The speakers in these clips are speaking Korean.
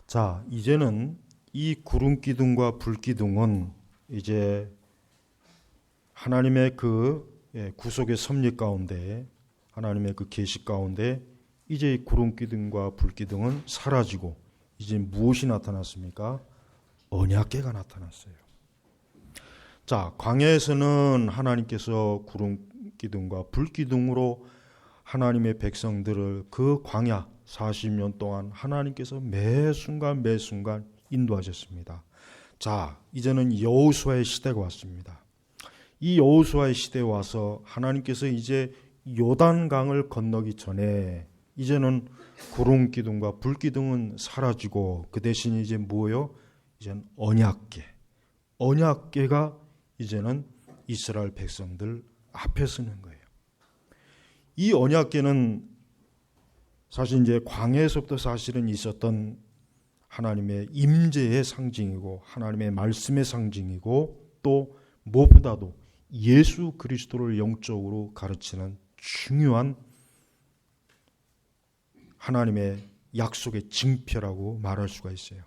자, 이제는 이 구름 기둥과 불 기둥은 이제 하나님의 그 구속의 섭리 가운데, 하나님의 그 계시 가운데 이제 이 구름 기둥과 불 기둥은 사라지고 이제 무엇이 나타났습니까? 언약궤가 나타났어요. 자, 광야에서는 하나님께서 구름 기둥과 불 기둥으로 하나님의 백성들을 그 광야 40년 동안 하나님께서 매 순간 인도하셨습니다. 자, 이제는 여호수아의 시대가 왔습니다. 이 여호수아의 시대에 와서 하나님께서 이제 요단강을 건너기 전에 이제는 구름 기둥과 불 기둥은 사라지고 그 대신 이제 뭐예요? 이제는 언약궤가 이제는 이스라엘 백성들 앞에 서는 거예요. 이 언약궤는 사실 이제 광야에서부터 사실은 있었던 하나님의 임재의 상징이고 하나님의 말씀의 상징이고 또 무엇보다도 예수 그리스도를 영적으로 가르치는 중요한 하나님의 약속의 징표라고 말할 수가 있어요.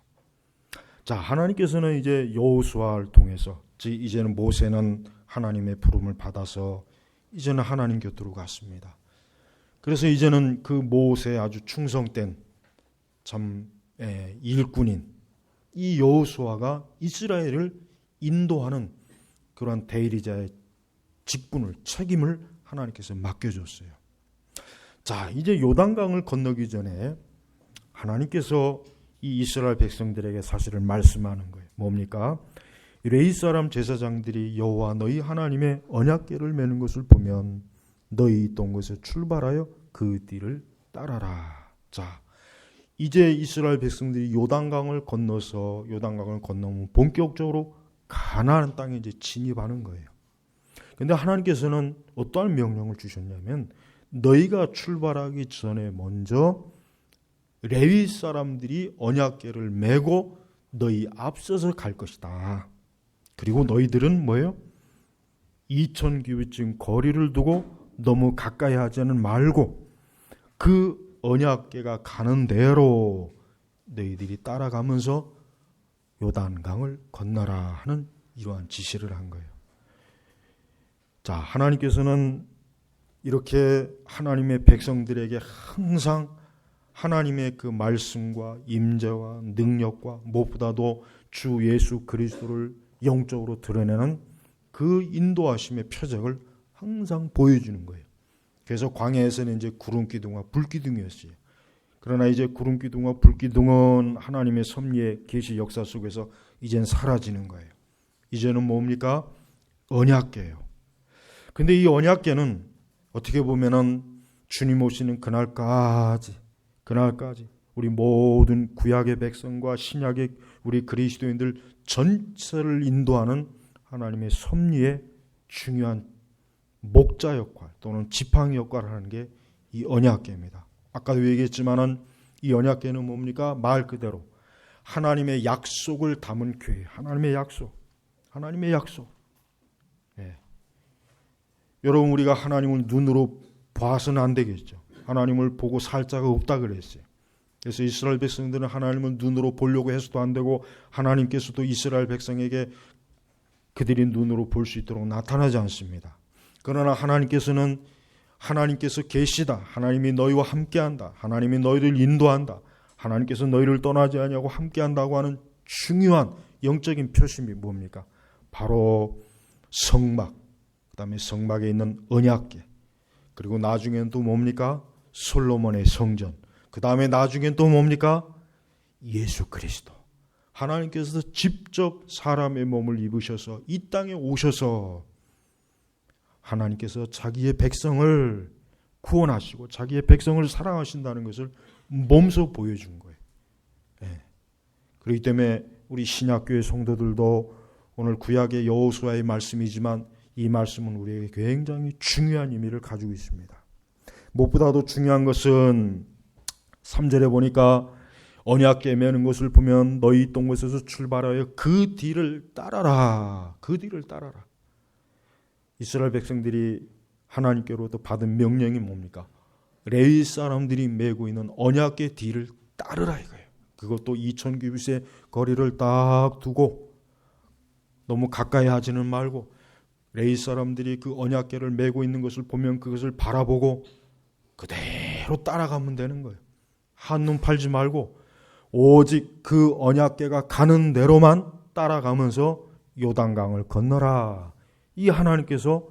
자, 하나님께서는 이제 여호수아를 통해서 이제는 모세는 하나님의 부름을 받아서 이제는 하나님 곁으로 갔습니다. 그래서 이제는 그 모세의 아주 충성된 참 일꾼인 이 여호수아가 이스라엘을 인도하는 그런 대리자의 직분을 책임을 하나님께서 맡겨줬어요. 자, 이제 요단강을 건너기 전에 하나님께서 이 이스라엘 백성들에게 사실을 말씀하는 거예요. 뭡니까? 레위 사람 제사장들이 여호와 너희 하나님의 언약궤를 메는 것을 보면 너희 있던 곳에 출발하여 그 뒤를 따라라. 자, 이제 이스라엘 백성들이 요단강을 건너면 본격적으로 가나안 땅에 이제 진입하는 거예요. 그런데 하나님께서는 어떠한 명령을 주셨냐면 너희가 출발하기 전에 먼저 레위 사람들이 언약궤를 메고 너희 앞서서 갈 것이다. 그리고 너희들은 뭐예요? 2000규빗쯤 거리를 두고 너무 가까이 하지는 말고 그 언약궤가 가는 대로 너희들이 따라가면서 요단강을 건너라 하는 이러한 지시를 한 거예요. 자, 하나님께서는 이렇게 하나님의 백성들에게 항상 하나님의 그 말씀과 임재와 능력과 무엇보다도 주 예수 그리스도를 영적으로 드러내는 그 인도하심의 표적을 항상 보여주는 거예요. 그래서 광야에서는 이제 구름 기둥과 불 기둥이었어요. 그러나 이제 구름 기둥과 불 기둥은 하나님의 섭리의 계시 역사 속에서 이제는 사라지는 거예요. 이제는 뭡니까? 언약궤예요. 근데 이 언약궤는 어떻게 보면은 주님 오시는 그날까지 우리 모든 구약의 백성과 신약의 우리 그리스도인들 전체를 인도하는 하나님의 섭리의 중요한 목자 역할 또는 지팡이 역할을 하는 게 이 언약궤입니다. 아까도 얘기했지만은 이 언약궤는 뭡니까? 말 그대로 하나님의 약속을 담은 궤, 하나님의 약속. 예. 여러분, 우리가 하나님을 눈으로 봐서는 안 되겠죠. 하나님을 보고 살 자가 없다 그랬어요. 그래서 이스라엘 백성들은 하나님을 눈으로 보려고 해서도 안 되고 하나님께서도 이스라엘 백성에게 그들이 눈으로 볼 수 있도록 나타나지 않습니다. 그러나 하나님께서 계시다. 하나님이 너희와 함께한다. 하나님이 너희를 인도한다. 하나님께서 너희를 떠나지 아니하고 함께한다고 하는 중요한 영적인 표심이 뭡니까? 바로 성막, 그다음에 성막에 있는 언약궤, 그리고 나중에는 또 뭡니까? 솔로몬의 성전, 그 다음에 나중엔 또 뭡니까? 예수 그리스도. 하나님께서 직접 사람의 몸을 입으셔서 이 땅에 오셔서 하나님께서 자기의 백성을 구원하시고 자기의 백성을 사랑하신다는 것을 몸소 보여준 거예요. 네. 그렇기 때문에 우리 신약교회 성도들도 오늘 구약의 여호수아의 말씀이지만 이 말씀은 우리에게 굉장히 중요한 의미를 가지고 있습니다. 무엇보다도 중요한 것은 3절에 보니까 언약궤 메는 것을 보면 너희 있던 곳에서 출발하여 그 뒤를 따라라. 이스라엘 백성들이 하나님께로부터 받은 명령이 뭡니까? 레위 사람들이 메고 있는 언약궤 뒤를 따르라 이거예요. 그것도 2000규빗의 거리를 딱 두고 너무 가까이 하지는 말고 레위 사람들이 그 언약궤를 메고 있는 것을 보면 그것을 바라보고 그대로 따라가면 되는 거예요. 한눈 팔지 말고 오직 그 언약궤가 가는 대로만 따라가면서 요단강을 건너라. 이 하나님께서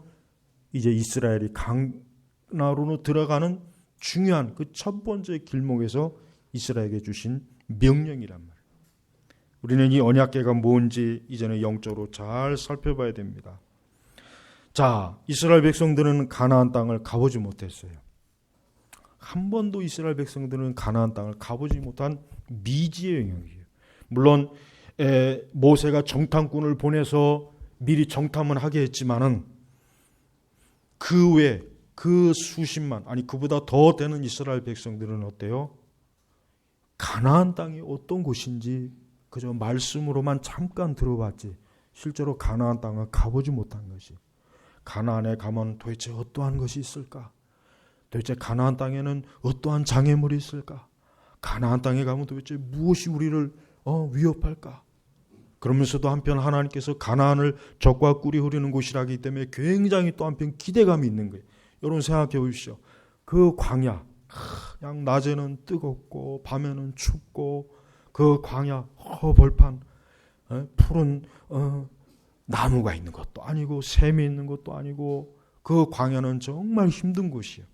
이제 이스라엘이 가나안으로 들어가는 중요한 그 첫 번째 길목에서 이스라엘에게 주신 명령이란 말이에요. 우리는 이 언약궤가 뭔지 이제는 영적으로 잘 살펴봐야 됩니다. 자, 이스라엘 백성들은 가나안 땅을 가보지 못했어요. 한 번도 이스라엘 백성들은 가나안 땅을 가보지 못한 미지의 영역이에요. 물론 모세가 정탐꾼을 보내서 미리 정탐은 하게 했지만은 그 외에 그 수십만, 아니 그보다 더 되는 이스라엘 백성들은 어때요? 가나안 땅이 어떤 곳인지 그저 말씀으로만 잠깐 들어봤지 실제로 가나안 땅을 가보지 못한 것이, 가나안에 가면 도대체 어떠한 것이 있을까? 도대체 가나안 땅에는 어떠한 장애물이 있을까? 가나안 땅에 가면 도대체 무엇이 우리를 위협할까? 그러면서도 한편 하나님께서 가나안을 적과 꿀이 흐르는 곳이라기 때문에 굉장히 또 한편 기대감이 있는 거예요. 여러분 생각해 보십시오. 그 광야, 그냥 낮에는 뜨겁고 밤에는 춥고 그 광야 벌판, 푸른 나무가 있는 것도 아니고 샘이 있는 것도 아니고 그 광야는 정말 힘든 곳이에요.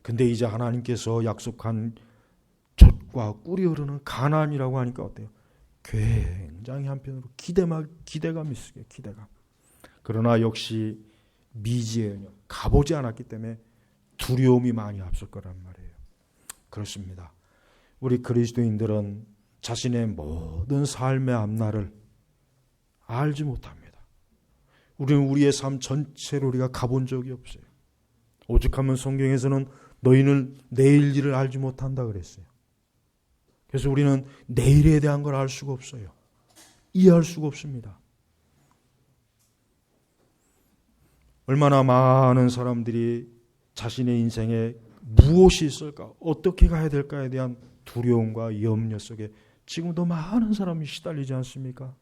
근데 이제 하나님께서 약속한 젖과 꿀이 흐르는 가나안이라고 하니까 어때요? 굉장히 한편으로 기대감이 있어요. 기대감. 그러나 역시 미지의 영역, 가보지 않았기 때문에 두려움이 많이 앞설 거란 말이에요. 그렇습니다. 우리 그리스도인들은 자신의 모든 삶의 앞날을 알지 못합니다. 우리는 우리의 삶 전체를 우리가 가본 적이 없어요. 오죽하면 성경에서는 너희는 내일 일을 알지 못한다 그랬어요. 그래서 우리는 내일에 대한 걸 알 수가 없어요. 이해할 수가 없습니다. 얼마나 많은 사람들이 자신의 인생에 무엇이 있을까, 어떻게 가야 될까에 대한 두려움과 염려 속에 지금도 많은 사람이 시달리지 않습니까?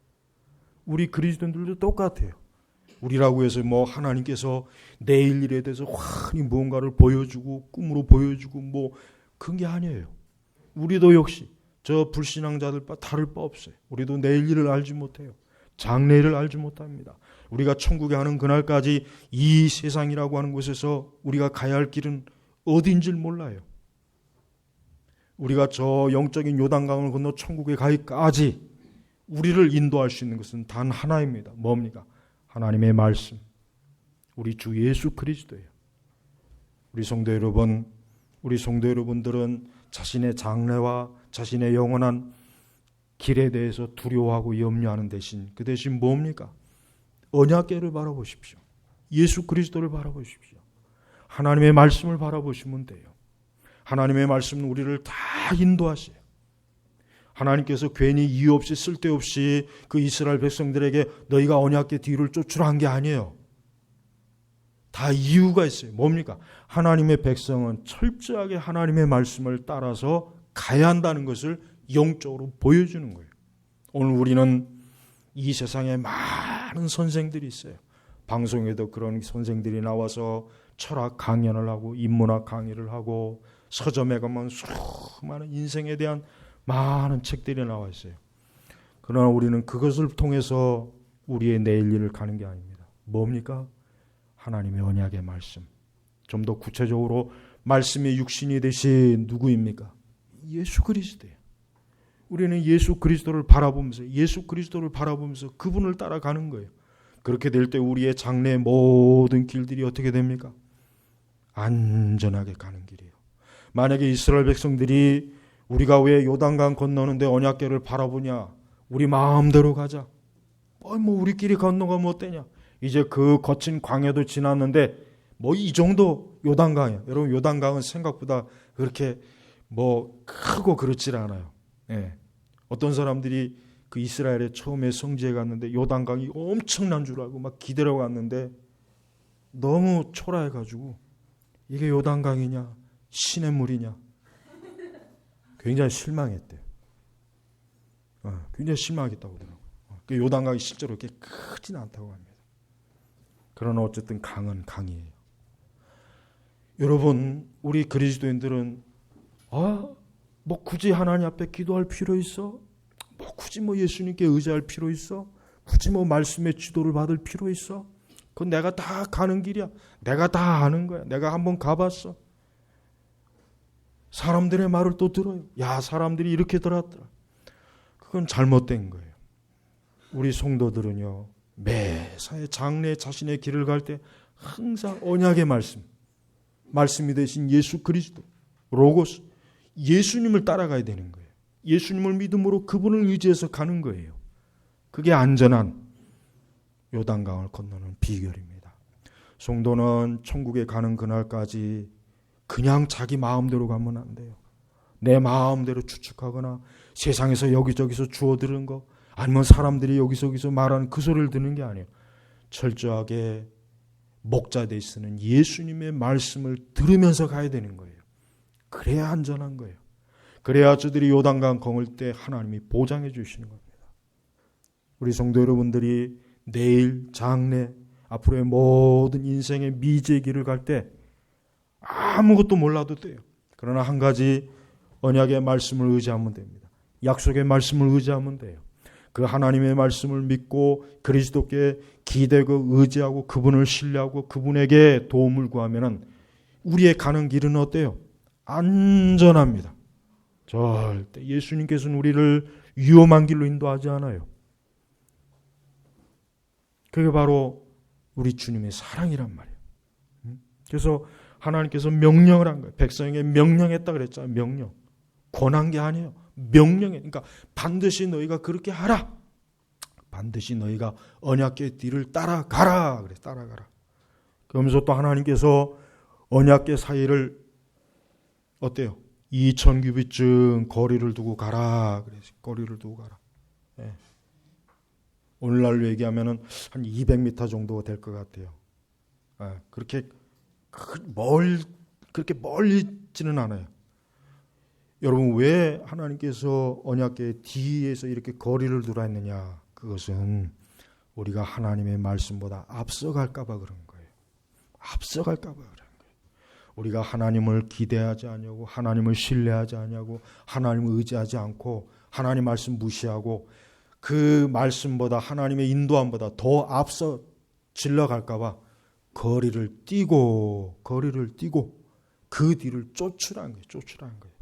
우리 그리스도인들도 똑같아요. 우리라고 해서 하나님께서 내일 일에 대해서 환히 무언가를 보여주고 꿈으로 보여주고 그런 게 아니에요. 우리도 역시 저 불신앙자들 다를 바 없어요. 우리도 내일 일을 알지 못해요. 장래일을 알지 못합니다. 우리가 천국에 가는 그날까지 이 세상이라고 하는 곳에서 우리가 가야 할 길은 어딘지를 몰라요. 우리가 저 영적인 요단강을 건너 천국에 가기까지 우리를 인도할 수 있는 것은 단 하나입니다. 뭡니까? 하나님의 말씀, 우리 주 예수 그리스도예요. 우리 성도 여러분들은 자신의 장래와 자신의 영원한 길에 대해서 두려워하고 염려하는 대신 그 대신 뭡니까? 언약궤를 바라보십시오. 예수 그리스도를 바라보십시오. 하나님의 말씀을 바라보시면 돼요. 하나님의 말씀은 우리를 다 인도하세요. 하나님께서 괜히 이유 없이 쓸데없이 그 이스라엘 백성들에게 너희가 언약궤 뒤를 쫓으라 한 게 아니에요. 다 이유가 있어요. 뭡니까? 하나님의 백성은 철저하게 하나님의 말씀을 따라서 가야 한다는 것을 영적으로 보여주는 거예요. 오늘 우리는 이 세상에 많은 선생들이 있어요. 방송에도 그런 선생들이 나와서 철학 강연을 하고 인문학 강의를 하고 서점에 가면 수많은 인생에 대한 많은 책들이 나와 있어요. 그러나 우리는 그것을 통해서 우리의 내일 일을 가는 게 아닙니다. 뭡니까? 하나님의 언약의 말씀. 좀 더 구체적으로 말씀이 육신이 되신 누구입니까? 예수 그리스도예요. 우리는 예수 그리스도를 바라보면서 그분을 따라가는 거예요. 그렇게 될 때 우리의 장래의 모든 길들이 어떻게 됩니까? 안전하게 가는 길이에요. 만약에 이스라엘 백성들이 우리가 왜 요단강 건너는데 언약궤를 바라보냐? 우리 마음대로 가자. 우리끼리 건너가면 어때냐? 이제 그 거친 광야도 지났는데 이 정도 요단강이에요. 여러분 요단강은 생각보다 그렇게 크고 그렇지 않아요. 예. 어떤 사람들이 그 이스라엘에 처음에 성지에 갔는데 요단강이 엄청난 줄 알고 막 기대러 갔는데 너무 초라해가지고 이게 요단강이냐 시냇물이냐 굉장히 실망했대요. 굉장히 실망하겠다고 그러더라고요. 그 요단강이 실제로 그렇게 크진 않다고 합니다. 그러나 어쨌든 강은 강이에요. 여러분, 우리 그리스도인들은 뭐 굳이 하나님 앞에 기도할 필요 있어? 뭐 굳이 뭐 예수님께 의지할 필요 있어? 굳이 뭐 말씀의 지도를 받을 필요 있어? 그건 내가 다 가는 길이야. 내가 다 아는 거야. 내가 한번 가봤어. 사람들의 말을 또 들어요. 야, 사람들이 이렇게 들었더라. 그건 잘못된 거예요. 우리 성도들은요, 매사에 장래 자신의 길을 갈 때 항상 언약의 말씀이 되신 예수 그리스도, 로고스, 예수님을 따라가야 되는 거예요. 예수님을 믿음으로 그분을 의지해서 가는 거예요. 그게 안전한 요단강을 건너는 비결입니다. 성도는 천국에 가는 그날까지 그냥 자기 마음대로 가면 안 돼요. 내 마음대로 추측하거나 세상에서 여기저기서 주워 들은 거, 아니면 사람들이 여기저기서 말하는 그 소리를 듣는 게 아니에요. 철저하게 목자되어 있는 예수님의 말씀을 들으면서 가야 되는 거예요. 그래야 안전한 거예요. 그래야 저들이 요단강 건널 때 하나님이 보장해 주시는 겁니다. 우리 성도 여러분들이 내일, 장래, 앞으로의 모든 인생의 미지의 길을 갈 때 아무것도 몰라도 돼요. 그러나 한 가지 언약의 말씀을 의지하면 됩니다. 약속의 말씀을 의지하면 돼요. 그 하나님의 말씀을 믿고 그리스도께 기대고 의지하고 그분을 신뢰하고 그분에게 도움을 구하면 우리의 가는 길은 어때요? 안전합니다. 절대 예수님께서는 우리를 위험한 길로 인도하지 않아요. 그게 바로 우리 주님의 사랑이란 말이에요. 그래서 하나님께서 명령을 한 거예요. 백성에게 명령했다 그랬잖아요. 명령. 권한 게 아니에요. 명령해. 그러니까 반드시 너희가 그렇게 하라. 반드시 너희가 언약궤 뒤를 따라가라. 그래, 따라가라. 그러면서 또 하나님께서 언약궤 사이를 어때요? 2000규빗쯤 거리를 두고 가라. 그래, 거리를 두고 가라. 예. 오늘날로 얘기하면은 한 200m 정도 될 것 같아요. 예. 그렇게 그렇게 멀리 있지는 않아요. 여러분, 왜 하나님께서 언약궤 뒤에서 이렇게 거리를 두라 했느냐? 그것은 우리가 하나님의 말씀보다 앞서갈까 봐 그런 거예요. 앞서갈까 봐 그런 거예요. 우리가 하나님을 기대하지 않냐고, 하나님을 신뢰하지 않냐고, 하나님을 의지하지 않고 하나님 말씀 무시하고 그 말씀보다 하나님의 인도함보다 더 앞서 질러갈까 봐 거리를 뛰고 그 뒤를 쫓으라는 거예요.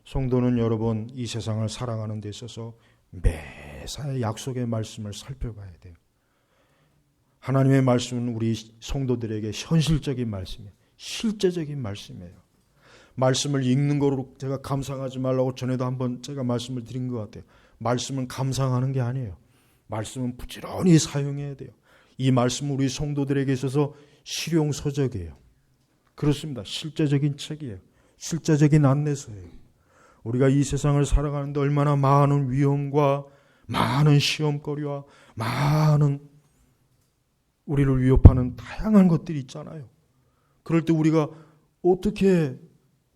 성도는 여러분, 이 세상을 살아가는 데 있어서 매사에 약속의 말씀을 살펴봐야 돼요. 하나님의 말씀은 우리 성도들에게 현실적인 말씀이에요. 실제적인 말씀이에요. 말씀을 읽는 거로 제가 감상하지 말라고 전에도 한번 제가 말씀을 드린 것 같아요. 말씀은 감상하는 게 아니에요. 말씀은 부지런히 사용해야 돼요. 이 말씀은 우리 성도들에게 있어서 실용서적이에요. 그렇습니다. 실제적인 책이에요. 실제적인 안내서예요. 우리가 이 세상을 살아가는데 얼마나 많은 위험과 많은 시험거리와 많은 우리를 위협하는 다양한 것들이 있잖아요. 그럴 때 우리가 어떻게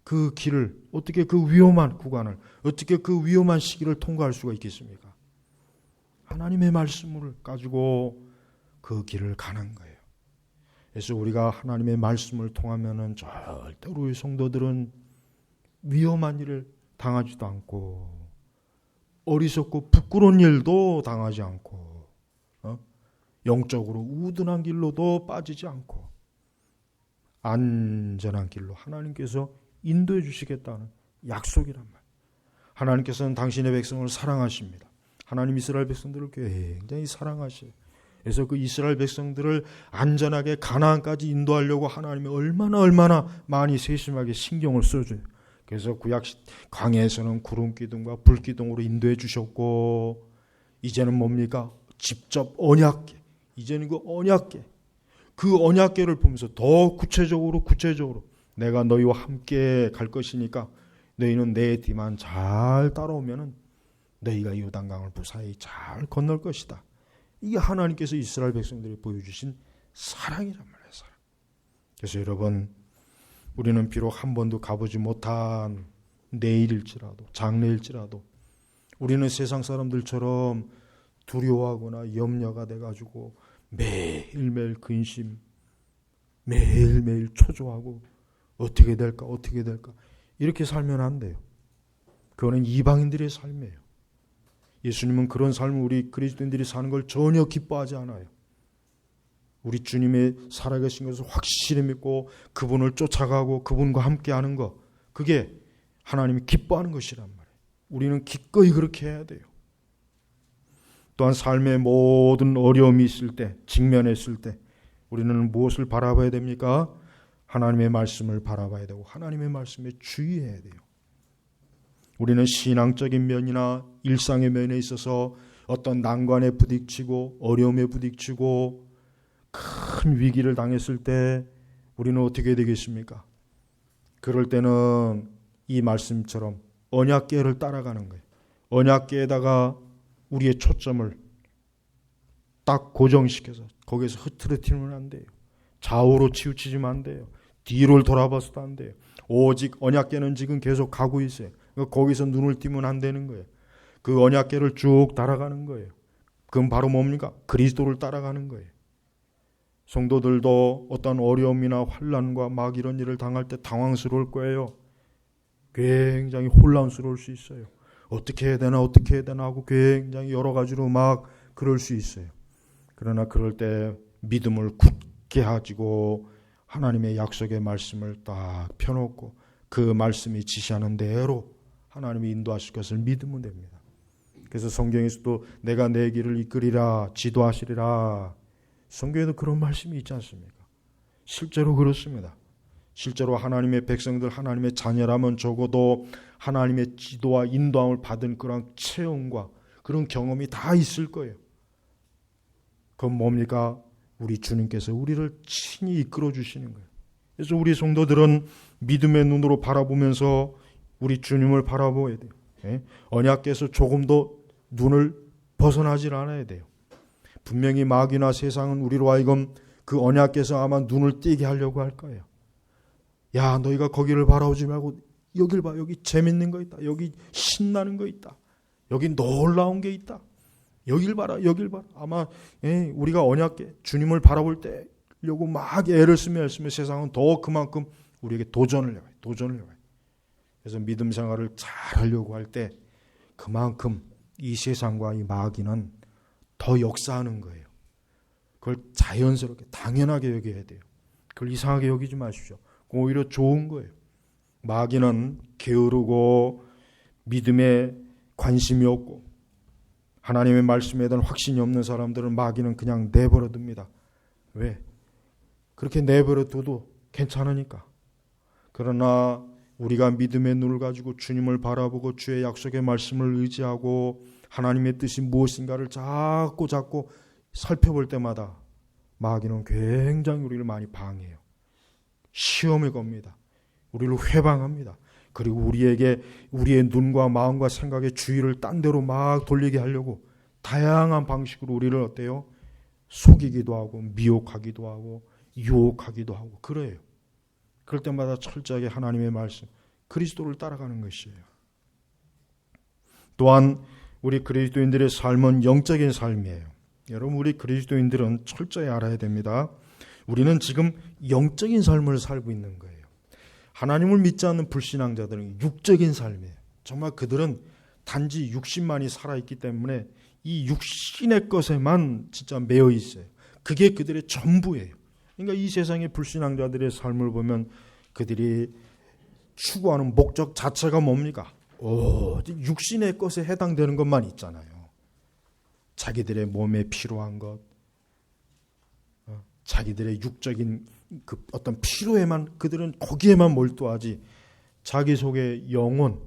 그 길을, 어떻게 그 위험한 구간을, 어떻게 그 위험한 시기를 통과할 수가 있겠습니까? 하나님의 말씀을 가지고 그 길을 가는 거예요. 그래서 우리가 하나님의 말씀을 통하면은 절대 우리 성도들은 위험한 일을 당하지도 않고 어리석고 부끄러운 일도 당하지 않고 영적으로 우둔한 길로도 빠지지 않고 안전한 길로 하나님께서 인도해 주시겠다는 약속이란 말이에요. 하나님께서는 당신의 백성을 사랑하십니다. 하나님 이스라엘 백성들을 굉장히 사랑하셔요. 그래서 그 이스라엘 백성들을 안전하게 가나안까지 인도하려고 하나님이 얼마나 많이 세심하게 신경을 써줘요. 그래서 구약 광야에서는 구름 기둥과 불 기둥으로 인도해 주셨고, 이제는 뭡니까? 직접 언약궤. 이제는 그 언약궤. 그 언약궤를 보면서 더 구체적으로 내가 너희와 함께 갈 것이니까 너희는 내 뒤만 잘 따라오면은 너희가 요단강을 무사히 잘 건널 것이다. 이게 하나님께서 이스라엘 백성들이 보여주신 사랑이란 말이에요. 사랑. 그래서 여러분, 우리는 비록 한 번도 가보지 못한 내일일지라도 장래일지라도 우리는 세상 사람들처럼 두려워하거나 염려가 돼가지고 매일매일 근심, 매일매일 초조하고 어떻게 될까 이렇게 살면 안 돼요. 그거는 이방인들의 삶이에요. 예수님은 그런 삶을 우리 그리스도인들이 사는 걸 전혀 기뻐하지 않아요. 우리 주님의 살아계신 것을 확실히 믿고 그분을 쫓아가고 그분과 함께하는 것, 그게 하나님이 기뻐하는 것이란 말이에요. 우리는 기꺼이 그렇게 해야 돼요. 또한 삶의 모든 어려움이 있을 때, 직면했을 때 우리는 무엇을 바라봐야 됩니까? 하나님의 말씀을 바라봐야 되고 하나님의 말씀에 주의해야 돼요. 우리는 신앙적인 면이나 일상의 면에 있어서 어떤 난관에 부딪히고 어려움에 부딪히고 큰 위기를 당했을 때 우리는 어떻게 되겠습니까? 그럴 때는 이 말씀처럼 언약궤를 따라가는 거예요. 언약궤에다가 우리의 초점을 딱 고정시켜서 거기에서 흐트러뜨리면 안 돼요. 좌우로 치우치지면 안 돼요. 뒤를 돌아봐서도 안 돼요. 오직 언약궤는 지금 계속 가고 있어요. 거기서 눈을 띄면 안 되는 거예요. 그 언약궤를 쭉 따라가는 거예요. 그건 바로 뭡니까? 그리스도를 따라가는 거예요. 성도들도 어떤 어려움이나 환난과 막 이런 일을 당할 때 당황스러울 거예요. 굉장히 혼란스러울 수 있어요. 어떻게 해야 되나 하고 굉장히 여러 가지로 막 그럴 수 있어요. 그러나 그럴 때 믿음을 굳게 가지고 하나님의 약속의 말씀을 딱 펴놓고 그 말씀이 지시하는 대로 하나님이 인도하실 것을 믿으면 됩니다. 그래서 성경에서도 내가 내 길을 이끌이라 지도하시리라, 성경에도 그런 말씀이 있지 않습니까? 실제로 그렇습니다. 실제로 하나님의 백성들, 하나님의 자녀라면 적어도 하나님의 지도와 인도함을 받은 그런 체험과 그런 경험이 다 있을 거예요. 그건 뭡니까? 우리 주님께서 우리를 친히 이끌어 주시는 거예요. 그래서 우리 성도들은 믿음의 눈으로 바라보면서 우리 주님을 바라보아야 돼요. 언약궤에서 조금도 눈을 벗어나질 않아야 돼요. 분명히 마귀나 세상은 우리로 하여금 그 언약궤에서 아마 눈을 띄게 하려고 할 거예요. 야, 너희가 거기를 바라보지 말고 여길 봐. 여기 재밌는 거 있다. 여기 신나는 거 있다. 여기 놀라운 게 있다. 여길 봐라. 아마 우리가 언약궤 주님을 바라볼 때 려고 막 애를 쓰며 세상은 더 그만큼 우리에게 도전을 해요. 그래서 믿음 생활을 잘 하려고 할 때 그만큼 이 세상과 이 마귀는 더 역사하는 거예요. 그걸 자연스럽게 당연하게 여겨야 돼요. 그걸 이상하게 여기지 마십시오. 오히려 좋은 거예요. 마귀는 게으르고 믿음에 관심이 없고 하나님의 말씀에 대한 확신이 없는 사람들은 마귀는 그냥 내버려 둡니다. 왜? 그렇게 내버려 둬도 괜찮으니까. 그러나 우리가 믿음의 눈을 가지고 주님을 바라보고 주의 약속의 말씀을 의지하고 하나님의 뜻이 무엇인가를 자꾸 살펴볼 때마다 마귀는 굉장히 우리를 많이 방해해요. 시험을 겁니다. 우리를 회방합니다. 그리고 우리에게 우리의 눈과 마음과 생각의 주의를 딴 데로 막 돌리게 하려고 다양한 방식으로 우리를 어때요? 속이기도 하고 미혹하기도 하고 유혹하기도 하고 그래요. 그럴 때마다 철저하게 하나님의 말씀, 그리스도를 따라가는 것이에요. 또한 우리 그리스도인들의 삶은 영적인 삶이에요. 여러분, 우리 그리스도인들은 철저히 알아야 됩니다. 우리는 지금 영적인 삶을 살고 있는 거예요. 하나님을 믿지 않는 불신앙자들은 육적인 삶이에요. 정말 그들은 단지 육신만이 살아있기 때문에 이 육신의 것에만 진짜 매여 있어요. 그게 그들의 전부예요. 그러니까 이 세상의 불신앙자들의 삶을 보면 그들이 추구하는 목적 자체가 뭡니까? 육신의 것에 해당되는 것만 있잖아요. 자기들의 몸에 필요한 것, 자기들의 육적인 그 어떤 필요에만, 그들은 거기에만 몰두하지 자기 속에 영혼,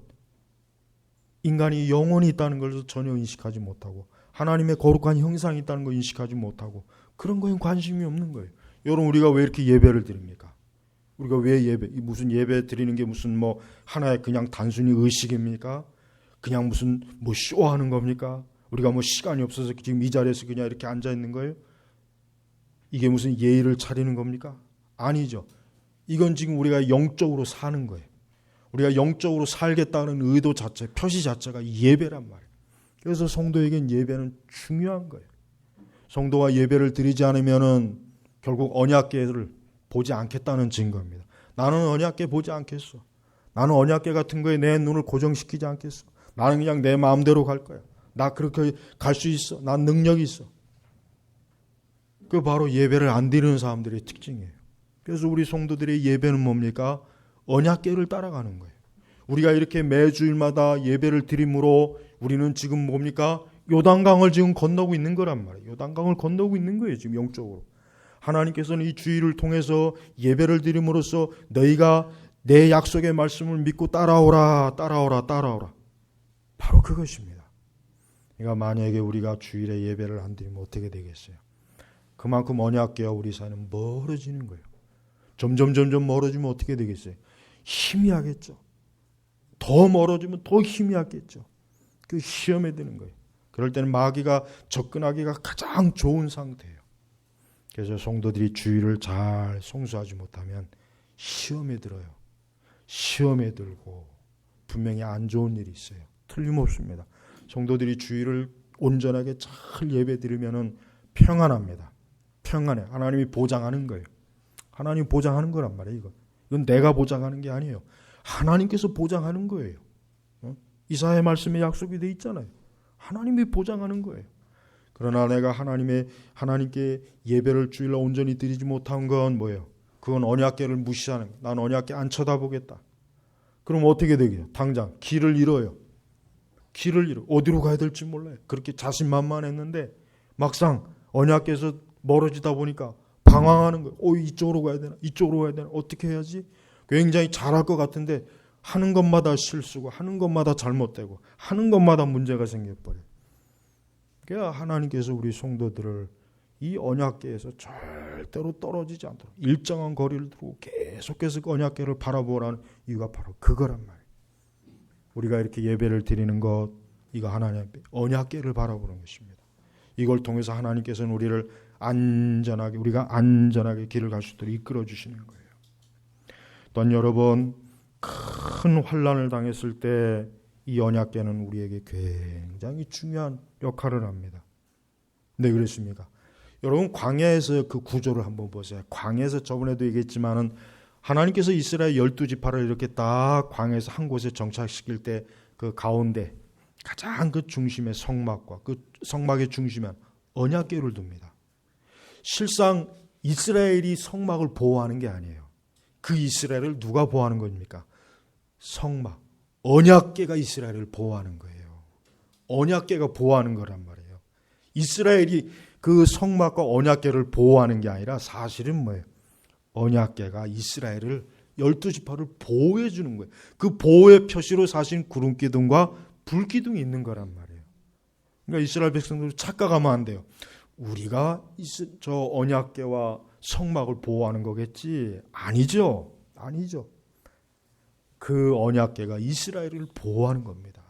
인간이 영혼이 있다는 걸 전혀 인식하지 못하고 하나님의 거룩한 형상이 있다는 걸 인식하지 못하고 그런 거에 관심이 없는 거예요. 여러분, 우리가 왜 이렇게 예배를 드립니까? 우리가 왜 무슨 예배 드리는 게 무슨 뭐 하나의 그냥 단순히 의식입니까? 그냥 무슨 뭐 쇼하는 겁니까? 우리가 뭐 시간이 없어서 지금 이 자리에서 그냥 이렇게 앉아 있는 거예요? 이게 무슨 예의를 차리는 겁니까? 아니죠. 이건 지금 우리가 영적으로 사는 거예요. 우리가 영적으로 살겠다는 의도 자체, 표시 자체가 예배란 말이에요. 그래서 성도에겐 예배는 중요한 거예요. 성도가 예배를 드리지 않으면은 결국 언약궤를 보지 않겠다는 증거입니다. 나는 언약궤 보지 않겠어. 나는 언약궤 같은 거에 내 눈을 고정시키지 않겠어. 나는 그냥 내 마음대로 갈 거야. 나 그렇게 갈 수 있어. 난 능력이 있어. 그 바로 예배를 안 드리는 사람들의 특징이에요. 그래서 우리 성도들의 예배는 뭡니까? 언약궤를 따라가는 거예요. 우리가 이렇게 매주일마다 예배를 드림으로 우리는 지금 뭡니까? 요단강을 지금 건너고 있는 거란 말이에요. 요단강을 건너고 있는 거예요. 지금 영적으로. 하나님께서는 이 주일을 통해서 예배를 드림으로써 너희가 내 약속의 말씀을 믿고 따라오라. 바로 그것입니다. 그러니까 만약에 우리가 주일에 예배를 안 드리면 어떻게 되겠어요? 그만큼 언약궤와 우리 사이는 멀어지는 거예요. 점점 멀어지면 어떻게 되겠어요? 희미하겠죠. 더 멀어지면 더 희미하겠죠. 그 시험에 드는 거예요. 그럴 때는 마귀가 접근하기가 가장 좋은 상태예요. 그래서 성도들이 주일을 잘 성수하지 못하면 시험에 들어요. 시험에 들고 분명히 안 좋은 일이 있어요. 틀림없습니다. 성도들이 주일을 온전하게 잘 예배 드리면은 평안합니다. 평안해. 하나님이 보장하는 거예요. 하나님이 보장하는 거란 말이에요. 이건 내가 보장하는 게 아니에요. 하나님께서 보장하는 거예요. 이사야의 말씀에 약속이 돼 있잖아요. 하나님이 보장하는 거예요. 그러나 내가 하나님께 예배를 주일날 온전히 드리지 못한 건 뭐예요? 그건 언약궤를 무시하는 거예요. 난 언약궤 안 쳐다보겠다. 그럼 어떻게 되게요? 당장 길을 잃어요. 길을 잃어. 어디로 가야 될지 몰라요. 그렇게 자신만만했는데 막상 언약궤에서 멀어지다 보니까 방황하는 거예요. 이쪽으로 가야 되나? 이쪽으로 가야 되나? 어떻게 해야지? 굉장히 잘할 것 같은데 하는 것마다 실수고 하는 것마다 잘못되고 하는 것마다 문제가 생겨버려요. 그러니까 하나님께서 우리 성도들을 이 언약궤에서 절대로 떨어지지 않도록 일정한 거리를 두고 계속해서 그 언약궤를 바라보라는 이유가 바로 그거란 말이에요. 우리가 이렇게 예배를 드리는 것, 이거 하나님 앞에 언약궤를 바라보는 것입니다. 이걸 통해서 하나님께서는 우리가 안전하게 길을 갈 수 있도록 이끌어 주시는 거예요. 또한 여러분, 큰 환난을 당했을 때 이 언약궤는 우리에게 굉장히 중요한 역할을 합니다. 네, 그렇습니까? 여러분, 광야에서 그 구조를 한번 보세요. 광야에서 저번에도 얘기했지만은 하나님께서 이스라엘 12지파를 이렇게 딱 광야에서 한 곳에 정착시킬 때 그 가운데 가장 그 중심에 성막과 그 성막의 중심에 언약궤를 둡니다. 실상 이스라엘이 성막을 보호하는 게 아니에요. 그 이스라엘을 누가 보호하는 겁니까? 성막, 언약궤가 이스라엘을 보호하는 거예요. 언약궤가 보호하는 거란 말이에요. 이스라엘이 그 성막과 언약궤를 보호하는 게 아니라 사실은 뭐예요? 언약궤가 이스라엘을 12지파를 보호해 주는 거예요. 그 보호의 표시로 사실 구름기둥과 불기둥이 있는 거란 말이에요. 그러니까 이스라엘 백성들 착각하면 안 돼요. 우리가 저 언약궤와 성막을 보호하는 거겠지? 아니죠. 그 언약궤가 이스라엘을 보호하는 겁니다.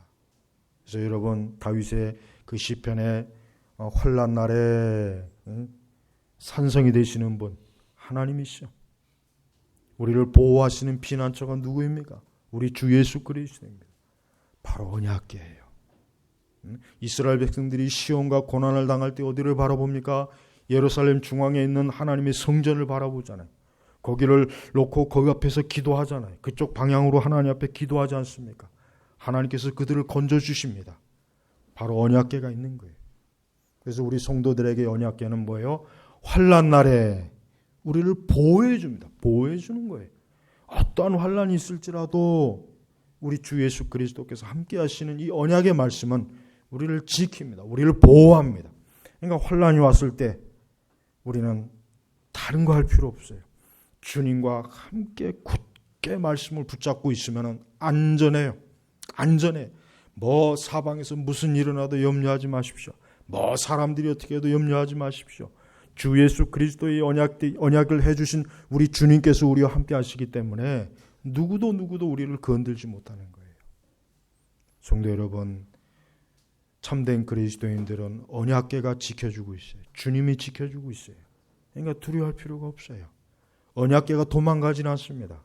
그래서 여러분, 다윗의 그 시편에 환난 날에 산성이 되시는 분 하나님이시죠. 우리를 보호하시는 피난처가 누구입니까? 우리 주 예수 그리스도입니다. 바로 언약궤예요. 이스라엘 백성들이 시험과 고난을 당할 때 어디를 바라봅니까? 예루살렘 중앙에 있는 하나님의 성전을 바라보잖아요. 거기를 놓고 거기 앞에서 기도하잖아요. 그쪽 방향으로 하나님 앞에 기도하지 않습니까? 하나님께서 그들을 건져주십니다. 바로 언약궤가 있는 거예요. 그래서 우리 성도들에게 언약궤는 뭐예요? 환난 날에 우리를 보호해 줍니다. 보호해 주는 거예요. 어떠한 환난이 있을지라도 우리 주 예수 그리스도께서 함께 하시는 이 언약의 말씀은 우리를 지킵니다. 우리를 보호합니다. 그러니까 환난이 왔을 때 우리는 다른 거 할 필요 없어요. 주님과 함께 굳게 말씀을 붙잡고 있으면 안전해요. 안전해. 뭐 사방에서 무슨 일이 일어나도 염려하지 마십시오. 뭐 사람들이 어떻게 해도 염려하지 마십시오. 주 예수 그리스도의 언약을 해주신 우리 주님께서 우리와 함께 하시기 때문에 누구도 우리를 건들지 못하는 거예요. 성도 여러분, 참된 그리스도인들은 언약궤가 지켜주고 있어요. 주님이 지켜주고 있어요. 그러니까 두려워할 필요가 없어요. 언약궤가 도망가지는 않습니다.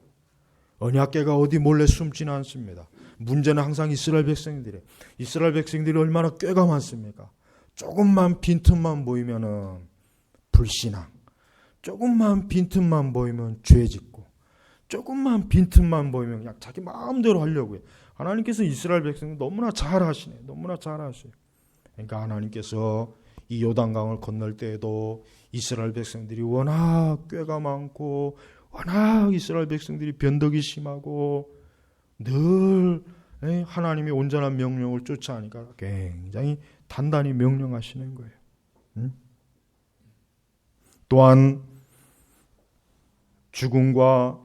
언약궤가 어디 몰래 숨지는 않습니다. 문제는 항상 이스라엘 백성들이 얼마나 꾀가 많습니까? 조금만 빈틈만 보이면은 불신앙, 조금만 빈틈만 보이면 죄짓고, 조금만 빈틈만 보이면 그냥 자기 마음대로 하려고 해요. 하나님께서 이스라엘 백성들 너무나 잘 하시네. 너무나 잘 하셔요. 그러니까 하나님께서 이 요단강을 건널 때에도 이스라엘 백성들이 워낙 꾀가 많고, 워낙 이스라엘 백성들이 변덕이 심하고, 늘 하나님이 온전한 명령을 쫓아하니까 굉장히 단단히 명령하시는 거예요. 또한 죽음과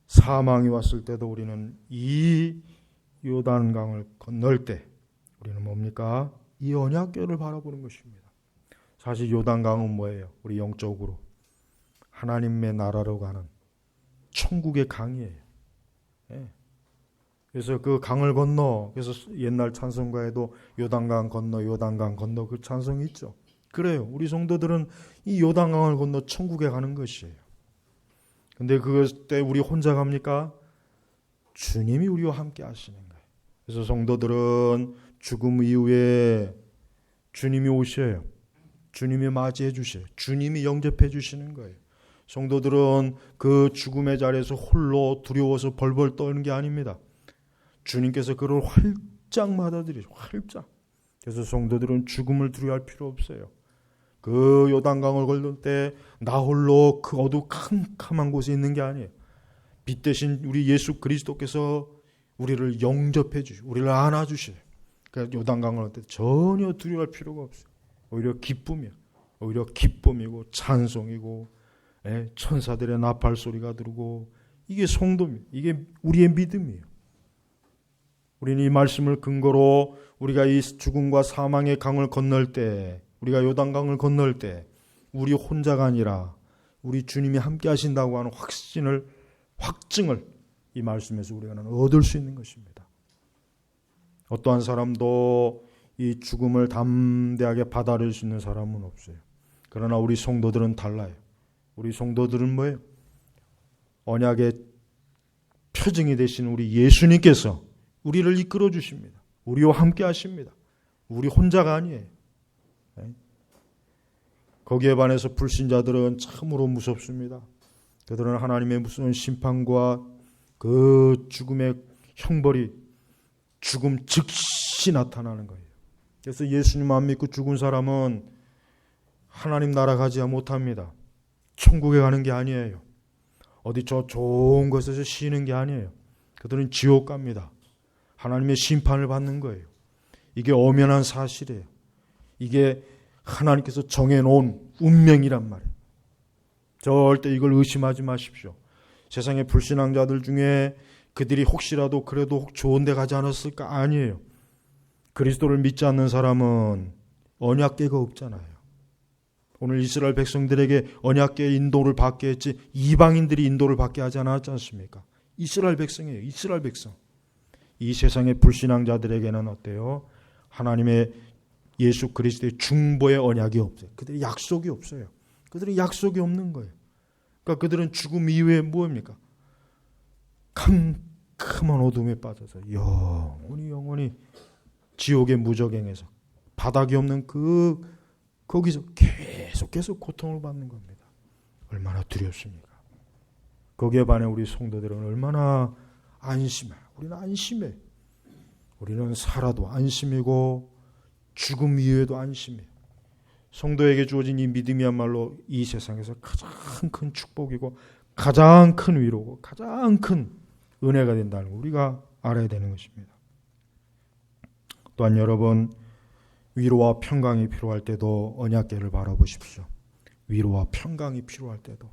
사망이 왔을 때도 우리는 이 요단강을 건널 때 우리는 뭡니까? 이 언약궤를 바라보는 것입니다. 사실 요단강은 뭐예요? 우리 영적으로 하나님의 나라로 가는 천국의 강이에요. 그래서 그 강을 건너, 그래서 옛날 찬송가에도 요단강 건너 그 찬송이 있죠. 그래요. 우리 성도들은 이 요단강을 건너 천국에 가는 것이에요. 근데 그때 우리 혼자 갑니까? 주님이 우리와 함께 하시는 거예요. 그래서 성도들은 죽음 이후에 주님이 오셔요. 주님이 맞이해 주셔요. 주님이 영접해 주시는 거예요. 성도들은 그 죽음의 자리에서 홀로 두려워서 벌벌 떠는 게 아닙니다. 주님께서 그를 활짝 맞아들이죠. 활짝. 그래서 성도들은 죽음을 두려워할 필요 없어요. 그 요단강을 건널 때 나 홀로 그 어두컴컴한 곳에 있는 게 아니에요. 빛 대신 우리 예수 그리스도께서 우리를 영접해 주시고 우리를 안아주셔요. 그러니까 요단강을 건널 때 전혀 두려워할 필요가 없어요. 오히려 기쁨이에요. 오히려 기쁨이고 찬송이고, 천사들의 나팔 소리가 들고, 이게 성도입니다. 이게 우리의 믿음이에요. 우리는 이 말씀을 근거로 우리가 이 죽음과 사망의 강을 건널 때, 우리가 요단강을 건널 때 우리 혼자가 아니라 우리 주님이 함께 하신다고 하는 확증을 이 말씀에서 우리가 얻을 수 있는 것입니다. 어떠한 사람도 이 죽음을 담대하게 받아들일 수 있는 사람은 없어요. 그러나 우리 성도들은 달라요. 우리 성도들은 뭐예요? 언약의 표징이 되신 우리 예수님께서 우리를 이끌어 주십니다. 우리와 함께 하십니다. 우리 혼자가 아니에요. 거기에 반해서 불신자들은 참으로 무섭습니다. 그들은 하나님의 무서운 심판과 그 죽음의 형벌이 죽음 즉시 나타나는 거예요. 그래서 예수님 안 믿고 죽은 사람은 하나님 나라 가지 못합니다. 천국에 가는 게 아니에요. 어디 저 좋은 곳에서 쉬는 게 아니에요. 그들은 지옥 갑니다. 하나님의 심판을 받는 거예요. 이게 엄연한 사실이에요. 이게 하나님께서 정해놓은 운명이란 말이에요. 절대 이걸 의심하지 마십시오. 세상의 불신앙자들 중에 그들이 혹시라도 그래도 좋은 데 가지 않았을까? 아니에요. 그리스도를 믿지 않는 사람은 언약궤가 없잖아요. 오늘 이스라엘 백성들에게 언약궤의 인도를 받게 했지 이방인들이 인도를 받게 하지 않았지 않습니까? 이스라엘 백성이에요. 이스라엘 백성. 이 세상의 불신앙자들에게는 어때요? 하나님의 예수 그리스도의 중보의 언약이 없어요. 그들이 약속이 없어요. 그들은 약속이 없는 거예요. 그러니까 그들은 죽음 이후에 뭡니까? 캄캄한 어둠에 빠져서 영원히 지옥의 무저갱에서 바닥이 없는 거기서 계속 고통을 받는 겁니다. 얼마나 두렵습니까? 거기에 반해 우리 성도들은 얼마나 안심해. 우리는 안심해. 우리는 살아도 안심이고 죽음 이후에도 안심해. 성도에게 주어진 이 믿음이야말로 이 세상에서 가장 큰 축복이고 가장 큰 위로고 가장 큰 은혜가 된다는 걸 우리가 알아야 되는 것입니다. 또한 여러분, 위로와 평강이 필요할 때도 언약궤를 바라보십시오. 위로와 평강이 필요할 때도.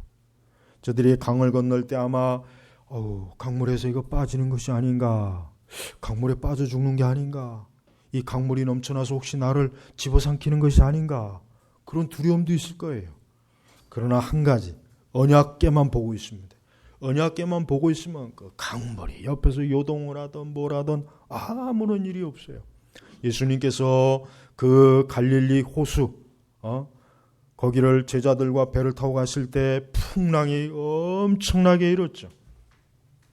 저들이 강을 건널 때 아마 강물에서 이거 빠지는 것이 아닌가, 강물에 빠져 죽는 게 아닌가, 이 강물이 넘쳐나서 혹시 나를 집어삼키는 것이 아닌가, 그런 두려움도 있을 거예요. 그러나 한 가지, 언약궤만 보고 있습니다. 언약궤만 보고 있으면 그 강물이 옆에서 요동을 하던 뭘 하던 아무런 일이 없어요. 예수님께서 그 갈릴리 호수 거기를 제자들과 배를 타고 갔을 때 풍랑이 엄청나게 일었죠.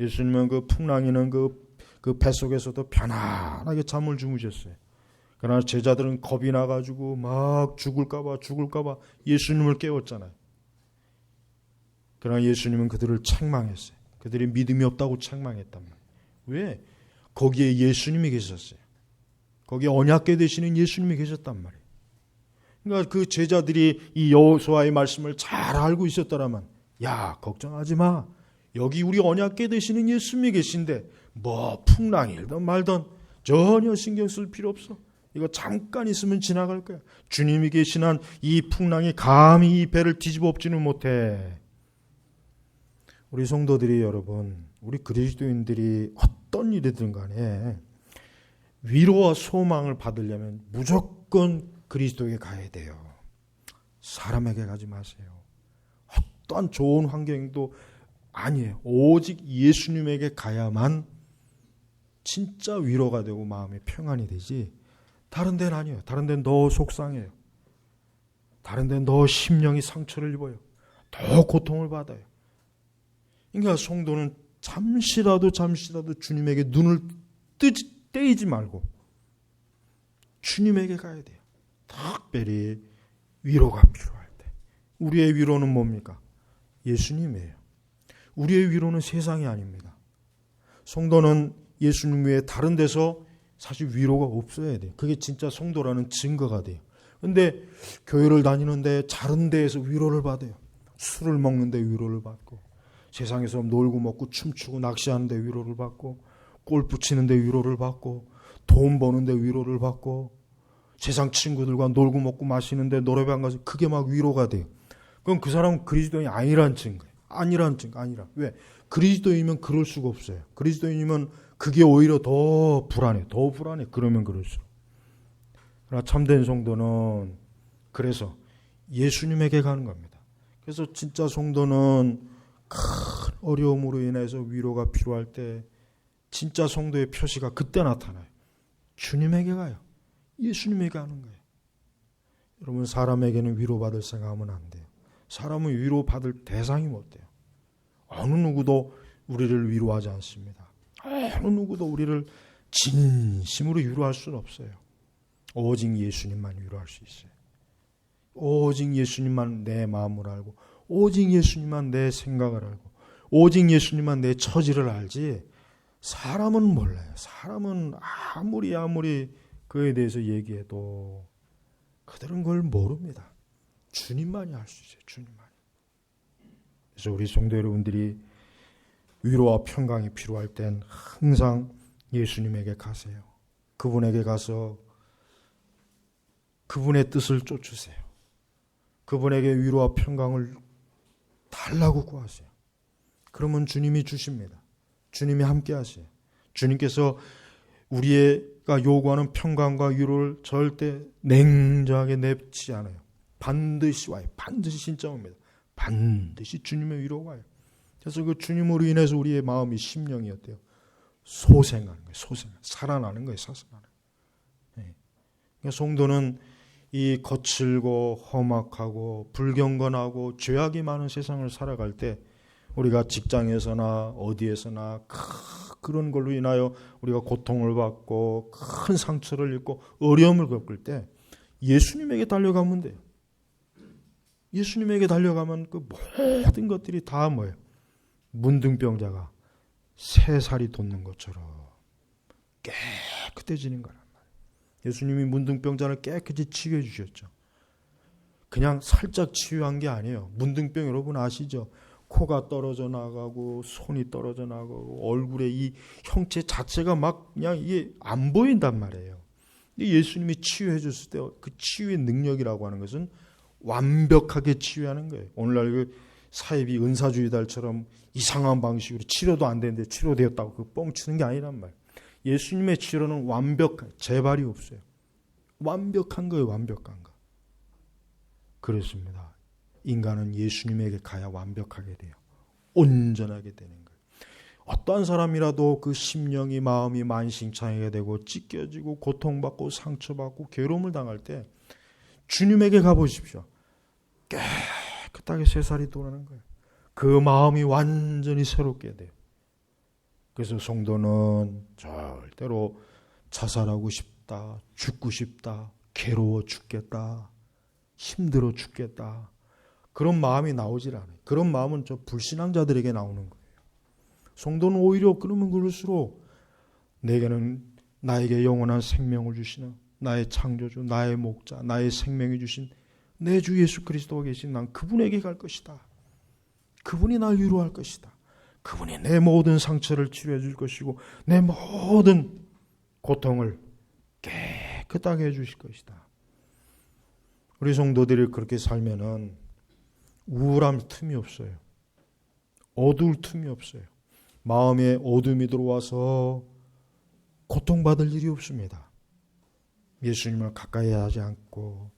예수님은 그 풍랑이는 그 그 뱃속에서도 편안하게 잠을 주무셨어요. 그러나 제자들은 겁이 나가지고 막 죽을까봐 예수님을 깨웠잖아요. 그러나 예수님은 그들을 책망했어요. 그들이 믿음이 없다고 책망했단 말이에요. 왜? 거기에 예수님이 계셨어요. 거기에 언약궤 되시는 예수님이 계셨단 말이에요. 그러니까 그 제자들이 이 여호수아의 말씀을 잘 알고 있었더라면, 야, 걱정하지 마. 여기 우리 언약궤 되시는 예수님이 계신데 뭐 풍랑이 일던 말던 전혀 신경 쓸 필요 없어. 이거 잠깐 있으면 지나갈 거야. 주님이 계신 한 이 풍랑이 감히 이 배를 뒤집어 엎지는 못해. 우리 성도들이, 여러분, 우리 그리스도인들이 어떤 일이든 간에 위로와 소망을 받으려면 무조건 그리스도에게 가야 돼요. 사람에게 가지 마세요. 어떠한 좋은 환경도 아니에요. 오직 예수님에게 가야만 진짜 위로가 되고 마음의 평안이 되지, 다른 데는 아니에요. 다른 데는 더 속상해요. 다른 데는 더 심령이 상처를 입어요. 더 고통을 받아요. 그러니까 성도는 잠시라도 주님에게 눈을 떼이지 말고 주님에게 가야 돼요. 특별히 위로가 필요할 때. 우리의 위로는 뭡니까? 예수님이에요. 우리의 위로는 세상이 아닙니다. 성도는 예수님 외에 다른 데서 사실 위로가 없어야 돼요. 그게 진짜 성도라는 증거가 돼요. 그런데 교회를 다니는데 다른 데에서 위로를 받아요. 술을 먹는데 위로를 받고, 세상에서 놀고 먹고 춤추고 낚시하는데 위로를 받고, 골프 치는데 위로를 받고, 돈 버는데 위로를 받고, 세상 친구들과 놀고 먹고 마시는데 노래방 가서 그게 막 위로가 돼요. 그럼 그 사람은 그리스도인이 아니란 증거예요. 아니라. 왜? 그리스도인이면 그럴 수가 없어요. 그리스도인이면 그게 오히려 더 불안해. 그러면 그럴수록. 그러나 참된 성도는 그래서 예수님에게 가는 겁니다. 그래서 진짜 성도는 큰 어려움으로 인해서 위로가 필요할 때 진짜 성도의 표시가 그때 나타나요. 주님에게 가요. 예수님에게 가는 거예요. 여러분, 사람에게는 위로받을 생각하면 안 돼요. 사람은 위로받을 대상이 못 돼요. 어느 누구도 우리를 위로하지 않습니다. 어느 누구도 우리를 진심으로 위로할 수는 없어요. 오직 예수님만 위로할 수 있어요. 오직 예수님만 내 마음을 알고, 오직 예수님만 내 생각을 알고, 오직 예수님만 내 처지를 알지, 사람은 몰라요. 사람은 아무리 그에 대해서 얘기해도 그들은 그걸 모릅니다. 주님만이 알 수 있어요. 주님만이. 그래서 우리 성도 여러분들이 위로와 평강이 필요할 땐 항상 예수님에게 가세요. 그분에게 가서 그분의 뜻을 쫓으세요. 그분에게 위로와 평강을 달라고 구하세요. 그러면 주님이 주십니다. 주님이 함께 하세요. 주님께서 우리가 요구하는 평강과 위로를 절대 냉정하게 내지 않아요. 반드시 와요. 반드시 진짜 옵니다. 반드시 주님의 위로가 와요. 그래서 그 주님으로 인해서 우리의 마음이, 심령이 어때요? 소생하는 거예요. 살아나는 거예요. 살아나는 거예요. 그러니까 성도는 이 거칠고 험악하고 불경건하고 죄악이 많은 세상을 살아갈 때, 우리가 직장에서나 어디에서나 그런 걸로 인하여 우리가 고통을 받고 큰 상처를 입고 어려움을 겪을 때 예수님에게 달려가면 돼요. 예수님에게 달려가면 그 모든 것들이 다 뭐예요? 문둥병자가 새살이 돋는 것처럼 깨끗해지는 거란 말이에요. 예수님이 문둥병자를 깨끗이 치유해 주셨죠. 그냥 살짝 치유한 게 아니에요. 문둥병 여러분 아시죠? 코가 떨어져 나가고 손이 떨어져 나가고 얼굴에 이 형체 자체가 막 그냥 이게 안 보인단 말이에요. 근데 예수님이 치유해 줬을 때 그 치유의 능력이라고 하는 것은 완벽하게 치유하는 거예요. 오늘날 그 사이비 은사주의달처럼 이상한 방식으로 치료도 안 되는데 치료되었다고 그 뻥치는 게 아니란 말이에요. 예수님의 치료는 완벽한, 재발이 없어요. 완벽한 거예요. 완벽한 거. 그렇습니다. 인간은 예수님에게 가야 완벽하게 돼요. 온전하게 되는 거예요. 어떠한 사람이라도 그 심령이, 마음이 만신창이게 되고 찢겨지고 고통받고 상처받고 괴로움을 당할 때 주님에게 가보십시오. 깨끗하게 새살이 돋는 거예요. 그 마음이 완전히 새롭게 돼요. 그래서 성도는 절대로 자살하고 싶다, 죽고 싶다, 괴로워 죽겠다, 힘들어 죽겠다, 그런 마음이 나오질 않아요. 그런 마음은 저 불신앙자들에게 나오는 거예요. 성도는 오히려 그러면 그럴수록 내게는 나에게 영원한 생명을 주시는 나의 창조주, 나의 목자, 나의 생명이 주신 내 주 예수 그리스도가 계신 난 그분에게 갈 것이다. 그분이 날 위로할 것이다. 그분이 내 모든 상처를 치료해 줄 것이고 내 모든 고통을 깨끗하게 해 주실 것이다. 우리 성도들이 그렇게 살면은 우울함 틈이 없어요. 어두울 틈이 없어요. 마음에 어둠이 들어와서 고통받을 일이 없습니다. 예수님을 가까이 하지 않고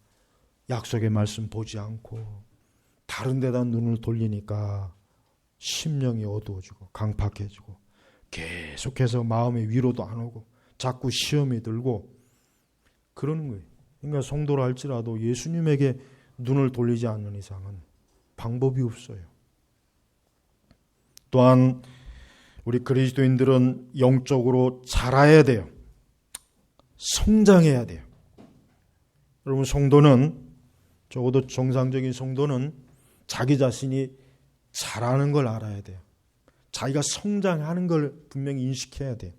약속의 말씀 보지 않고 다른 데다 눈을 돌리니까 심령이 어두워지고 강팍해지고 계속해서 마음의 위로도 안 오고 자꾸 시험이 들고 그러는 거예요. 그러니까 성도라 할지라도 예수님에게 눈을 돌리지 않는 이상은 방법이 없어요. 또한 우리 그리스도인들은 영적으로 자라야 돼요. 성장해야 돼요. 여러분, 성도는 적어도 정상적인 성도는 자기 자신이 자라는 걸 알아야 돼요. 자기가 성장하는 걸 분명히 인식해야 돼요.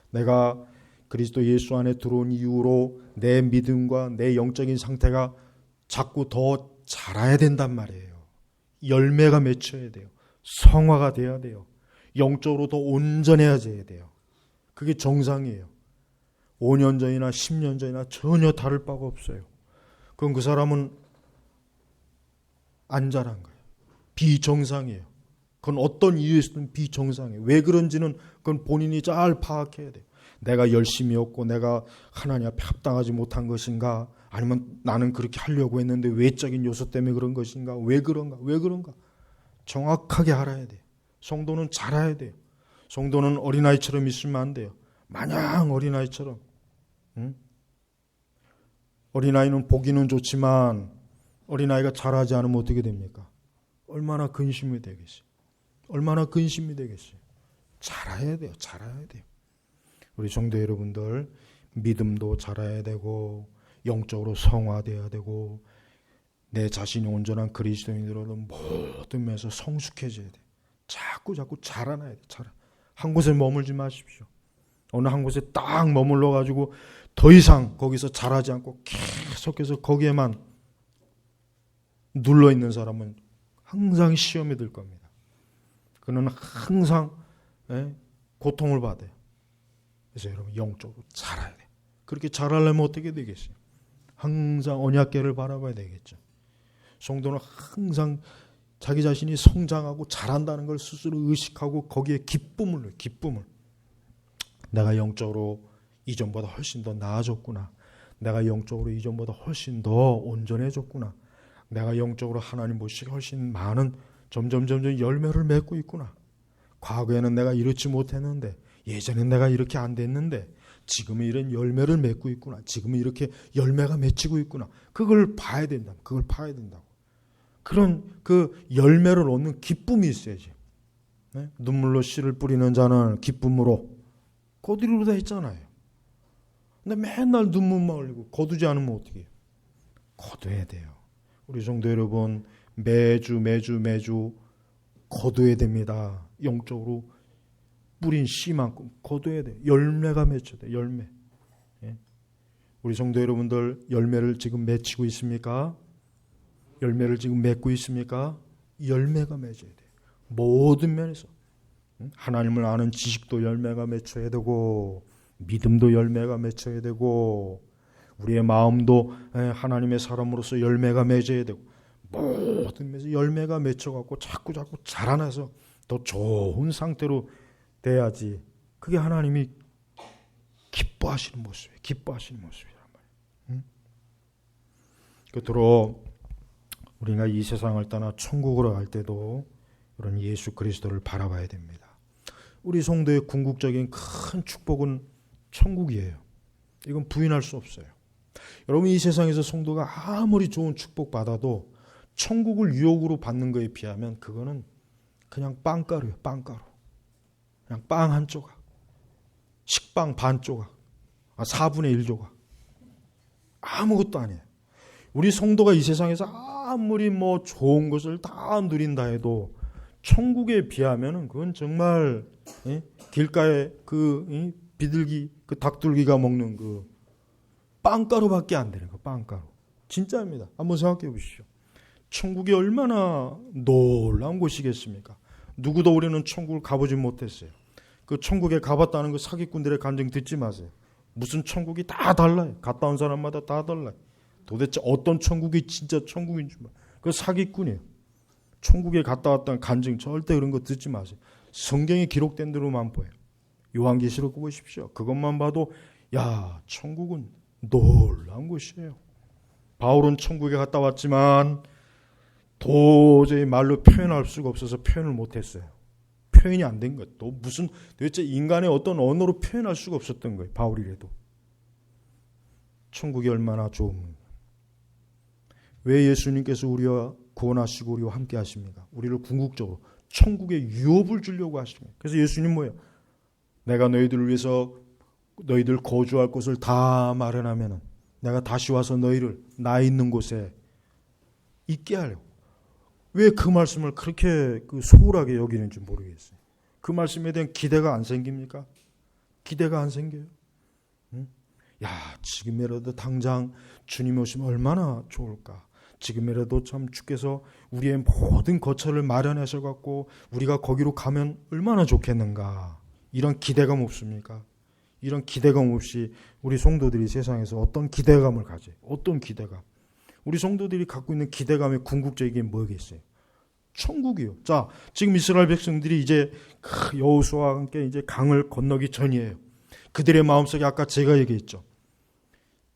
내가 그리스도 예수 안에 들어온 이후로 내 믿음과 내 영적인 상태가 자꾸 더 자라야 된단 말이에요. 열매가 맺혀야 돼요. 성화가 돼야 돼요. 영적으로 더 온전해져야 돼요. 그게 정상이에요. 5년 전이나 10년 전이나 전혀 다를 바가 없어요. 그럼 그 사람은 안 자란 거예요. 비정상이에요. 그건 어떤 이유에서든 비정상이에요. 왜 그런지는 그건 본인이 잘 파악해야 돼요. 내가 열심히 했고 내가 하나님 앞에 합당하지 못한 것인가, 아니면 나는 그렇게 하려고 했는데 외적인 요소 때문에 그런 것인가, 왜 그런가 정확하게 알아야 돼요. 성도는 자라야 돼요. 성도는 어린아이처럼 있으면 안 돼요. 마냥 어린아이처럼. 어린아이는 보기는 좋지만 어린아이가 자라지 않으면 어떻게 됩니까? 얼마나 근심이 되겠어요. 얼마나 근심이 되겠어요. 자라야 돼요. 자라야 돼요. 우리 성도 여러분들, 믿음도 자라야 되고 영적으로 성화돼야 되고 내 자신이 온전한 그리스도인으로 모든 면에서 성숙해져야 돼요. 자꾸 자라나야 돼요. 한 곳에 머물지 마십시오. 어느 한 곳에 딱 머물러 가지고 더 이상 거기서 자라지 않고 계속해서 거기에만 눌러 있는 사람은 항상 시험이 들 겁니다. 그는 항상 고통을 받아요. 그래서 여러분, 영적으로 자라야 돼요. 그렇게 자라려면 어떻게 되겠어요? 항상 언약궤를 바라봐야 되겠죠. 성도는 항상 자기 자신이 성장하고 자란다는 걸 스스로 의식하고 거기에 기쁨을 내가 영적으로 이전보다 훨씬 더 나아졌구나. 내가 영적으로 이전보다 훨씬 더 온전해졌구나. 내가 영적으로 하나님 보시기에 훨씬 많은 점점 열매를 맺고 있구나. 과거에는 내가 이렇지 못했는데, 예전엔 내가 이렇게 안 됐는데 지금은 이런 열매를 맺고 있구나. 지금은 이렇게 열매가 맺히고 있구나. 그걸 봐야 된다. 그걸 봐야 된다고. 그런 그 열매를 얻는 기쁨이 있어야지. 네? 눈물로 씨를 뿌리는 자는 기쁨으로 거두리로다 했잖아요. 근데 맨날 눈물만 흘리고 거두지 않으면 어떻게 해요? 거둬야 돼요. 우리 성도 여러분, 매주 거둬야 됩니다. 영적으로 뿌린 씨만큼 거둬야 돼요. 열매가 맺혀야 돼요. 열매. 예? 우리 성도 여러분들, 열매를 지금 맺히고 있습니까? 열매를 지금 맺고 있습니까? 열매가 맺어야 돼요. 모든 면에서. 하나님을 아는 지식도 열매가 맺혀야 되고, 믿음도 열매가 맺혀야 되고, 우리의 마음도 하나님의 사람으로서 열매가 맺어야 되고, 모든 면에서 열매가 맺혀갖고 자꾸 자라나서 더 좋은 상태로 돼야지. 그게 하나님이 기뻐하시는 모습이에요. 기뻐하시는 모습이란 말이에요. 끝으로 우리가 이 세상을 떠나 천국으로 갈 때도 이런 예수 그리스도를 바라봐야 됩니다. 우리 성도의 궁극적인 큰 축복은 천국이에요. 이건 부인할 수 없어요. 여러분, 이 세상에서 성도가 아무리 좋은 축복 받아도 천국을 유혹으로 받는 거에 비하면 그거는 그냥 빵가루예요. 빵가루. 그냥 빵 한 조각, 식빵 반 조각, 4분의 1 조각. 아무것도 아니에요. 우리 성도가 이 세상에서 아무리 뭐 좋은 것을 다 누린다 해도 천국에 비하면은 그건 정말 길가에 그 비둘기, 그 닭둘기가 먹는 그 빵가루밖에 안 되는 거, 빵가루. 진짜입니다. 한번 생각해 보십시오. 천국이 얼마나 놀라운 곳이겠습니까? 누구도 우리는 천국을 가보지 못했어요. 그 천국에 가봤다는 그 사기꾼들의 간증 듣지 마세요. 무슨 천국이 다 달라요. 갔다 온 사람마다 다 달라요. 도대체 어떤 천국이 진짜 천국인지 그 사기꾼이에요. 천국에 갔다 왔다는 간증 절대 그런 거 듣지 마세요. 성경에 기록된 대로만 보여요. 요한계시록 보십시오. 그것만 봐도 야, 천국은 놀라운 곳이에요. 바울은 천국에 갔다 왔지만 도저히 말로 표현할 수가 없어서 표현을 못했어요. 표현이 안 된 것. 또 무슨 도대체 인간의 어떤 언어로 표현할 수가 없었던 거예요. 바울이라도. 천국이 얼마나 좋은. 왜 예수님께서 우리와 구원하시고 우리와 함께 하십니까? 우리를 궁극적으로 천국에 유업을 주려고 하십니다. 그래서 예수님 뭐예요? 내가 너희들을 위해서 너희들 거주할 곳을 다 마련하면은 내가 다시 와서 너희를 나 있는 곳에 있게 하려고. 왜 그 말씀을 그렇게 소홀하게 여기는지 모르겠어요. 그 말씀에 대한 기대가 안 생깁니까? 기대가 안 생겨요. 응? 야, 지금이라도 당장 주님 오시면 얼마나 좋을까. 지금이라도 참 주께서 우리의 모든 거처를 마련하셔갖고 우리가 거기로 가면 얼마나 좋겠는가. 이런 기대감 없습니까? 이런 기대감 없이 우리 성도들이 세상에서 어떤 기대감을 가져요? 어떤 기대감? 우리 성도들이 갖고 있는 기대감의 궁극적인 게 뭐겠어요? 천국이요. 자, 지금 이스라엘 백성들이 이제 여호수아와 함께 이제 강을 건너기 전이에요. 그들의 마음속에 아까 제가 얘기했죠.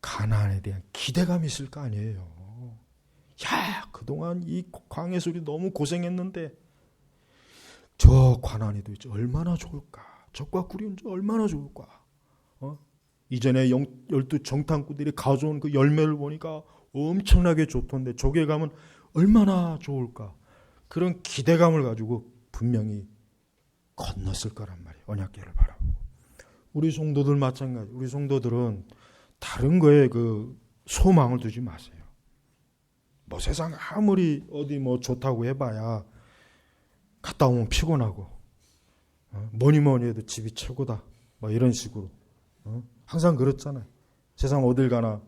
가나안에 대한 기대감이 있을 거 아니에요. 야, 그동안 이 광야에서 우리 너무 고생했는데 저 가나안에도 있죠. 얼마나 좋을까. 적과 꿀이 온지 얼마나 좋을까. 이전에 12 정탐꾼들이 가져온 그 열매를 보니까 엄청나게 좋던데 저기에 가면 얼마나 좋을까. 그런 기대감을 가지고 분명히 건넜을 거란 말이에요. 언약궤를 바라보고. 우리 성도들 마찬가지. 우리 성도들은 다른 거에 그 소망을 두지 마세요. 뭐 세상 아무리 어디 뭐 좋다고 해봐야 갔다 오면 피곤하고 뭐니 해도 집이 최고다. 뭐 이런 식으로. 항상 그렇잖아요. 세상 어딜 가나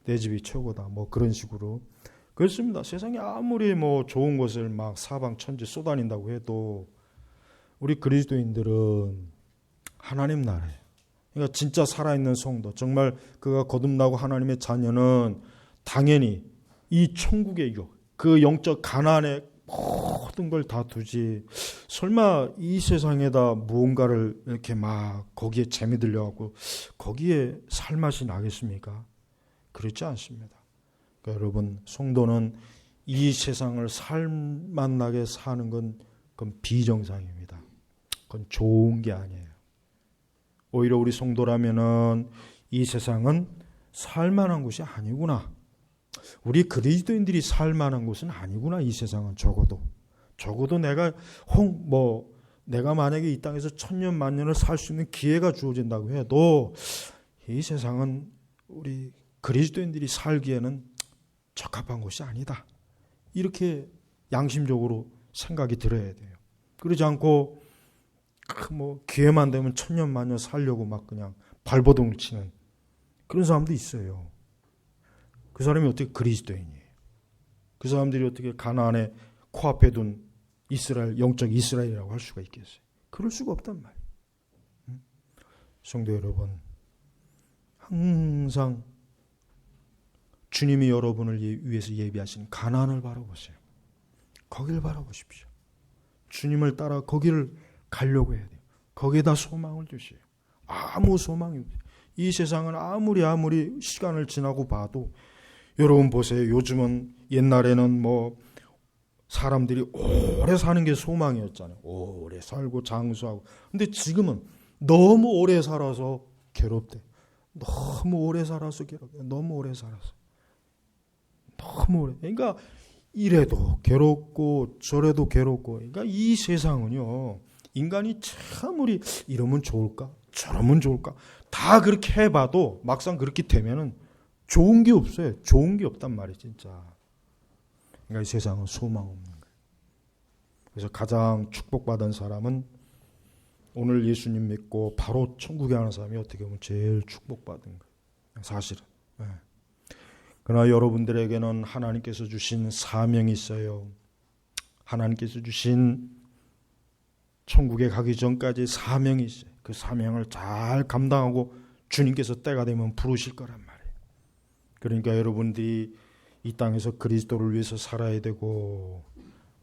내 집이 최고다. 뭐 그런 식으로. 그렇습니다. 세상에 아무리 뭐 좋은 것을 막 사방천지 쏟아낸다고 해도 우리 그리스도인들은 하나님 나라예요. 그러니까 진짜 살아있는 성도, 정말 그가 거듭나고 하나님의 자녀는 당연히 이 천국의 유, 그 영적 가난에 모든 걸 다 두지. 설마 이 세상에다 무언가를 이렇게 막 거기에 재미 들려갖고 거기에 살맛이 나겠습니까? 그렇지 않습니다. 그러니까 여러분, 성도는 이 세상을 살맛 나게 사는 건 그건 비정상입니다. 그건 좋은 게 아니에요. 오히려 우리 성도라면은 이 세상은 살만한 곳이 아니구나. 우리 그리스도인들이 살만한 곳은 아니구나. 이 세상은 적어도 내가 만약에 이 땅에서 천년 만년을 살 수 있는 기회가 주어진다고 해도 이 세상은 우리 그리스도인들이 살기에는 적합한 곳이 아니다. 이렇게 양심적으로 생각이 들어야 돼요. 그러지 않고 기회만 되면 천년 만년 살려고 막 그냥 발버둥을 치는 그런 사람도 있어요. 그 사람이 어떻게 그리스도인이에요? 그 사람들이 어떻게 가나안에 코앞에 둔 이스라엘, 영적 이스라엘이라고 할 수가 있겠어요? 그럴 수가 없단 말이에요. 성도 여러분, 항상 주님이 여러분을 위해서 예비하신 가나안을 바라보세요. 거기를 바라보십시오. 주님을 따라 거기를 가려고 해야 돼요. 거기에다 소망을 두세요. 아무 소망이 없어요. 이 세상은 아무리 시간을 지나고 봐도 여러분 보세요. 요즘은 옛날에는 사람들이 오래 사는 게 소망이었잖아요. 오래 살고 장수하고. 근데 지금은 너무 오래 살아서 괴롭대. 너무 오래 살아서 괴롭대. 너무 오래 살아서. 너무 오래. 그러니까 이래도 괴롭고 저래도 괴롭고. 그러니까 이 세상은요. 인간이 참 우리 이러면 좋을까? 저러면 좋을까? 다 그렇게 해봐도 막상 그렇게 되면은 좋은 게 없어요. 좋은 게 없단 말이에요, 진짜. 그러니까 이 세상은 소망 없는 거예요. 그래서 가장 축복받은 사람은 오늘 예수님 믿고 바로 천국에 가는 사람이 어떻게 보면 제일 축복받은 거예요. 사실은. 네. 그러나 여러분들에게는 하나님께서 주신 사명이 있어요. 하나님께서 주신 천국에 가기 전까지 사명이 있어요. 그 사명을 잘 감당하고 주님께서 때가 되면 부르실 거란 말이에요. 그러니까 여러분들이 이 땅에서 그리스도를 위해서 살아야 되고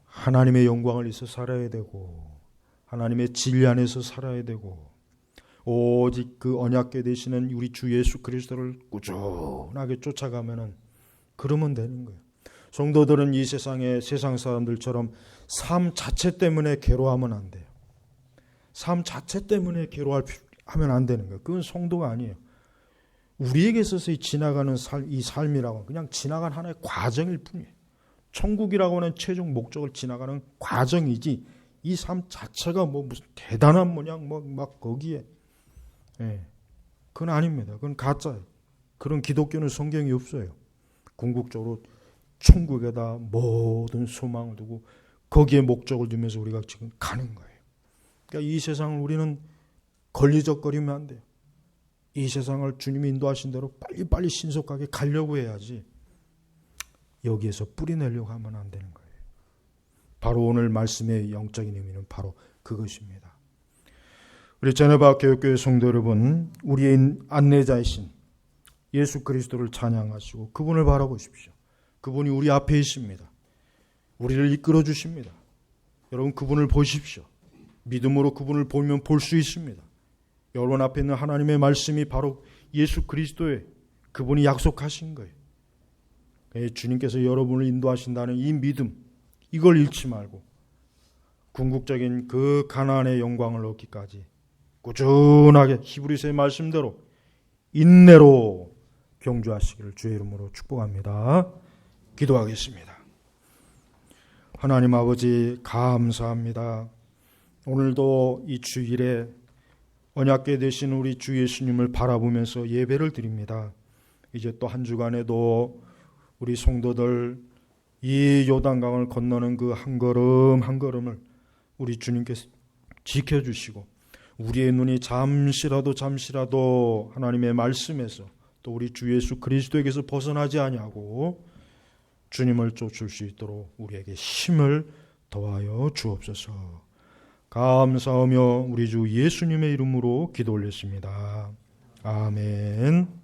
하나님의 영광을 위해서 살아야 되고 하나님의 진리 안에서 살아야 되고 오직 그 언약궤 되시는 우리 주 예수 그리스도를 꾸준하게 쫓아가면은 그러면 되는 거예요. 성도들은 이 세상에 세상 사람들처럼 삶 자체 때문에 괴로워하면 안 돼요. 삶 자체 때문에 괴로워하면 안 되는 거예요. 그건 성도가 아니에요. 우리에게 있어서 지나가는 이 삶이라고 그냥 지나간 하나의 과정일 뿐이에요. 천국이라고 하는 최종 목적을 지나가는 과정이지 이 삶 자체가 뭐 무슨 대단한 모양 막 거기에 그건 아닙니다. 그건 가짜예요. 그런 기독교는 성경이 없어요. 궁극적으로 천국에다 모든 소망을 두고 거기에 목적을 두면서 우리가 지금 가는 거예요. 그러니까 이 세상을 우리는 걸리적거리면 안 돼요. 이 세상을 주님이 인도하신 대로 빨리빨리 신속하게 가려고 해야지 여기에서 뿌리내려고 하면 안 되는 거예요. 바로 오늘 말씀의 영적인 의미는 바로 그것입니다. 우리 제네바 교육교회 성도 여러분, 우리의 안내자이신 예수 그리스도를 찬양하시고 그분을 바라보십시오. 그분이 우리 앞에 있습니다. 우리를 이끌어 주십니다. 여러분 그분을 보십시오. 믿음으로 그분을 보면 볼 수 있습니다. 여러분 앞에 있는 하나님의 말씀이 바로 예수 그리스도의 그분이 약속하신 거예요. 주님께서 여러분을 인도하신다는 이 믿음, 이걸 잃지 말고 궁극적인 그 가나안의 영광을 얻기까지 꾸준하게 히브리서의 말씀대로 인내로 경주하시기를 주의 이름으로 축복합니다. 기도하겠습니다. 하나님 아버지 감사합니다. 오늘도 이 주일에 언약궤 되신 우리 주 예수님을 바라보면서 예배를 드립니다. 이제 또 한 주간에도 우리 성도들 이 요단강을 건너는 그 한 걸음 한 걸음을 우리 주님께서 지켜주시고 우리의 눈이 잠시라도 하나님의 말씀에서 또 우리 주 예수 그리스도에게서 벗어나지 아니하고 주님을 쫓을 수 있도록 우리에게 힘을 더하여 주옵소서. 감사하며 우리 주 예수님의 이름으로 기도 올렸습니다. 아멘.